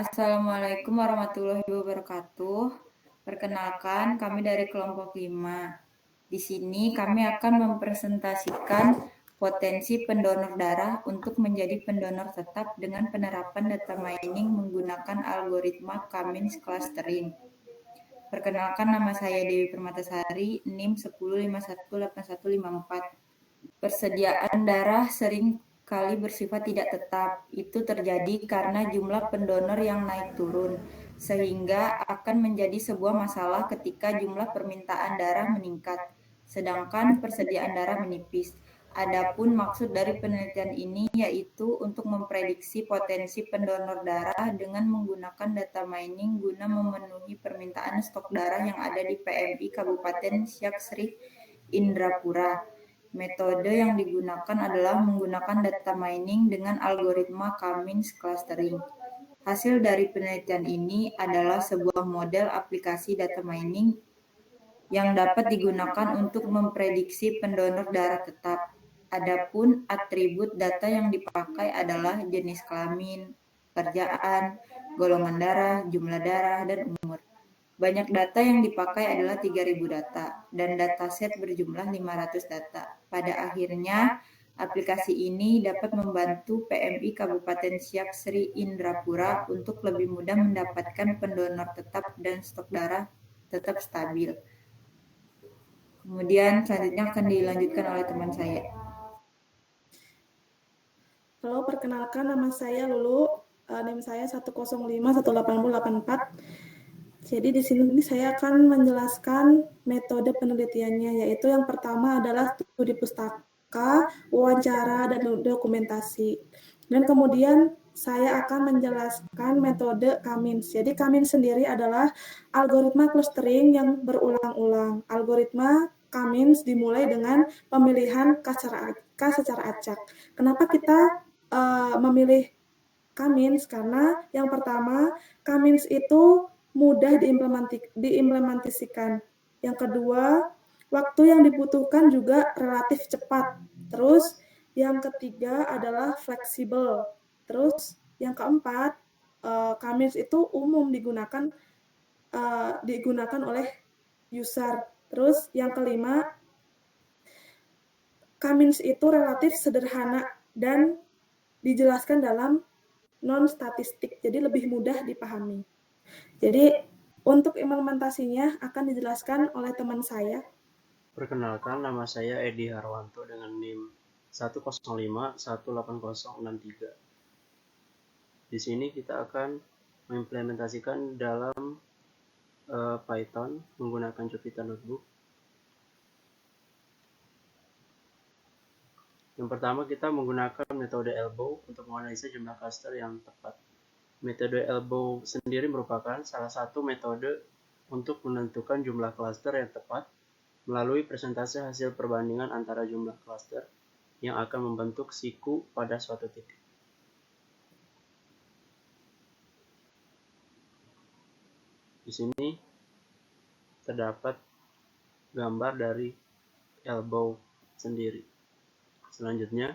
Assalamualaikum warahmatullahi wabarakatuh. Perkenalkan, kami dari kelompok 5. Di sini kami akan mempresentasikan potensi pendonor darah untuk menjadi pendonor tetap dengan penerapan data mining menggunakan algoritma Cummins clustering. Perkenalkan, nama saya Dewi Permatasari, NIM 10518154. Persediaan darah sering kali bersifat tidak tetap. Itu terjadi karena jumlah pendonor yang naik turun, sehingga akan menjadi sebuah masalah ketika jumlah permintaan darah meningkat, sedangkan persediaan darah menipis. Adapun maksud dari penelitian ini yaitu untuk memprediksi potensi pendonor darah dengan menggunakan data mining guna memenuhi permintaan stok darah yang ada di PMI Kabupaten Siak Sri Indrapura. Metode yang digunakan adalah menggunakan data mining dengan algoritma Cummins clustering. Hasil dari penelitian ini adalah sebuah model aplikasi data mining yang dapat digunakan untuk memprediksi pendonor darah tetap. Adapun atribut data yang dipakai adalah jenis kelamin, pekerjaan, golongan darah, jumlah darah, dan umur. Banyak data yang dipakai adalah 3.000 data, dan dataset berjumlah 500 data. Pada akhirnya, aplikasi ini dapat membantu PMI Kabupaten Siak Sri Indrapura untuk lebih mudah mendapatkan pendonor tetap dan stok darah tetap stabil. Kemudian selanjutnya akan dilanjutkan oleh teman saya. Halo, perkenalkan nama saya Lulu, NIM saya 1051884. Jadi di sini saya akan menjelaskan metode penelitiannya, yaitu yang pertama adalah studi pustaka, wawancara, dan dokumentasi. Dan kemudian saya akan menjelaskan metode Cummins. Jadi Cummins sendiri adalah algoritma clustering yang berulang-ulang. Algoritma Cummins dimulai dengan pemilihan K secara acak. Kenapa kita memilih Cummins? Karena yang pertama, Cummins itu mudah diimplementasikan. Yang kedua, waktu yang dibutuhkan juga relatif cepat. Terus yang ketiga adalah fleksibel. Terus yang keempat, Cummins itu umum digunakan oleh user. Terus yang kelima, Cummins itu relatif sederhana dan dijelaskan dalam non-statistik, jadi lebih mudah dipahami. Jadi untuk implementasinya akan dijelaskan oleh teman saya. Perkenalkan, nama saya Edi Harwanto dengan NIM 105180063. Di sini kita akan mengimplementasikan dalam Python menggunakan Jupyter Notebook. Yang pertama, kita menggunakan metode elbow untuk menganalisa jumlah cluster yang tepat. Metode elbow sendiri merupakan salah satu metode untuk menentukan jumlah cluster yang tepat melalui persentase hasil perbandingan antara jumlah cluster yang akan membentuk siku pada suatu titik. Di sini terdapat gambar dari elbow sendiri. Selanjutnya,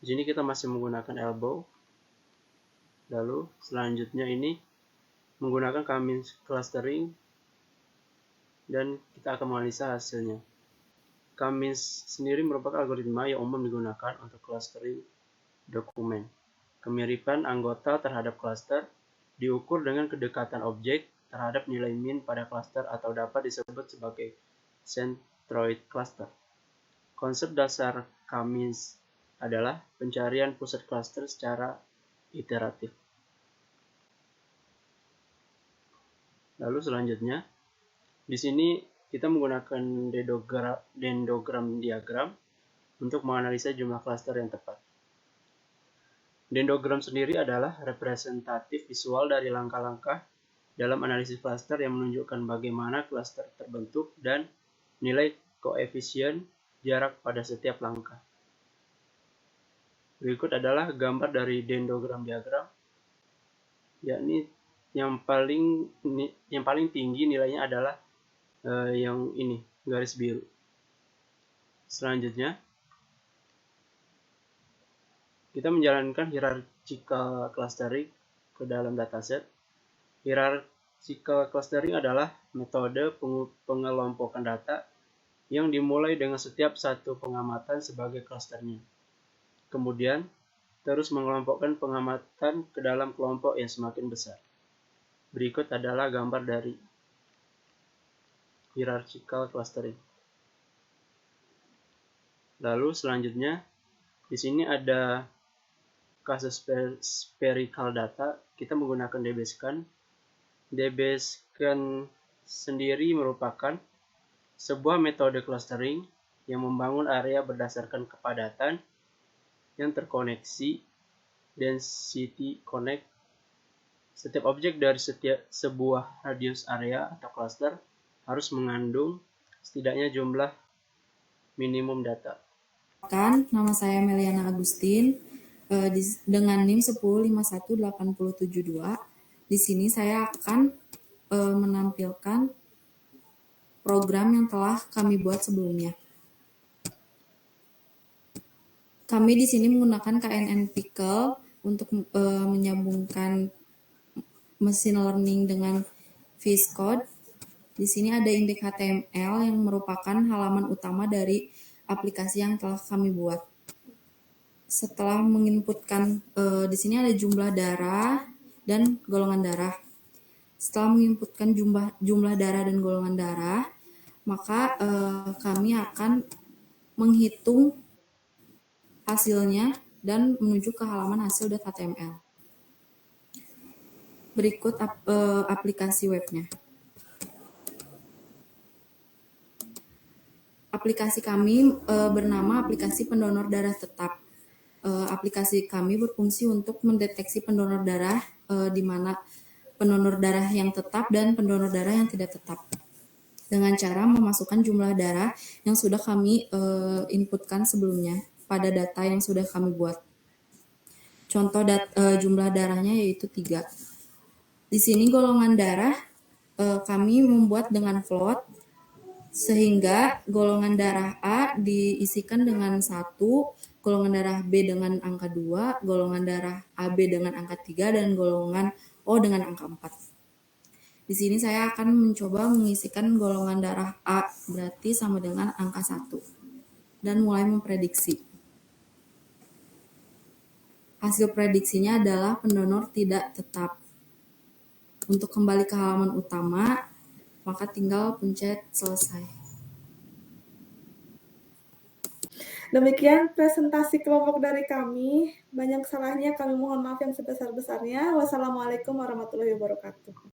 di sini kita masih menggunakan elbow. Lalu selanjutnya ini menggunakan Cummins clustering dan kita akan menganalisa hasilnya. Cummins sendiri merupakan algoritma yang umum digunakan untuk clustering dokumen. Kemiripan anggota terhadap cluster diukur dengan kedekatan objek terhadap nilai min pada cluster atau dapat disebut sebagai centroid cluster. Konsep dasar Cummins adalah pencarian pusat cluster secara iteratif. Lalu selanjutnya, di sini kita menggunakan dendrogram diagram untuk menganalisa jumlah cluster yang tepat. Dendrogram sendiri adalah representatif visual dari langkah-langkah dalam analisis cluster yang menunjukkan bagaimana cluster terbentuk dan nilai koefisien jarak pada setiap langkah. Berikut adalah gambar dari dendrogram diagram, yakni yang paling tinggi nilainya adalah yang ini, garis biru. Selanjutnya, kita menjalankan hierarchical clustering ke dalam dataset. Hierarchical clustering adalah metode pengelompokan data yang dimulai dengan setiap satu pengamatan sebagai klasternya. Kemudian, terus mengelompokkan pengamatan ke dalam kelompok yang semakin besar. Berikut adalah gambar dari hierarchical clustering. Lalu selanjutnya, di sini ada kasus spherical data. Kita menggunakan DBSCAN. DBSCAN sendiri merupakan sebuah metode clustering yang membangun area berdasarkan kepadatan yang terkoneksi, density connect. Setiap objek dari sebuah radius area atau cluster harus mengandung setidaknya jumlah minimum data. Nama saya Meliana Agustin dengan NIM 1051872. Di sini saya akan menampilkan program yang telah kami buat sebelumnya. Kami di sini menggunakan KNN Pickle untuk menyambungkan machine learning dengan VS Code. Di sini ada indeks HTML yang merupakan halaman utama dari aplikasi yang telah kami buat. Setelah menginputkan, di sini ada jumlah darah dan golongan darah. Setelah menginputkan jumlah darah dan golongan darah, maka kami akan menghitung hasilnya dan menuju ke halaman hasil.html. Berikut aplikasi webnya. Aplikasi kami bernama aplikasi pendonor darah tetap. Aplikasi kami berfungsi untuk mendeteksi pendonor darah, di mana pendonor darah yang tetap dan pendonor darah yang tidak tetap. Dengan cara memasukkan jumlah darah yang sudah kami inputkan sebelumnya pada data yang sudah kami buat. Contoh jumlah darahnya yaitu 3. Di sini golongan darah kami membuat dengan float, sehingga golongan darah A diisikan dengan 1, golongan darah B dengan angka 2, golongan darah AB dengan angka 3, dan golongan O dengan angka 4. Di sini saya akan mencoba mengisikan golongan darah A, berarti sama dengan angka 1, dan mulai memprediksi. Hasil prediksinya adalah pendonor tidak tetap. Untuk kembali ke halaman utama, maka tinggal pencet selesai. Demikian presentasi kelompok dari kami. Banyak salahnya kami mohon maaf yang sebesar-besarnya. Wassalamualaikum warahmatullahi wabarakatuh.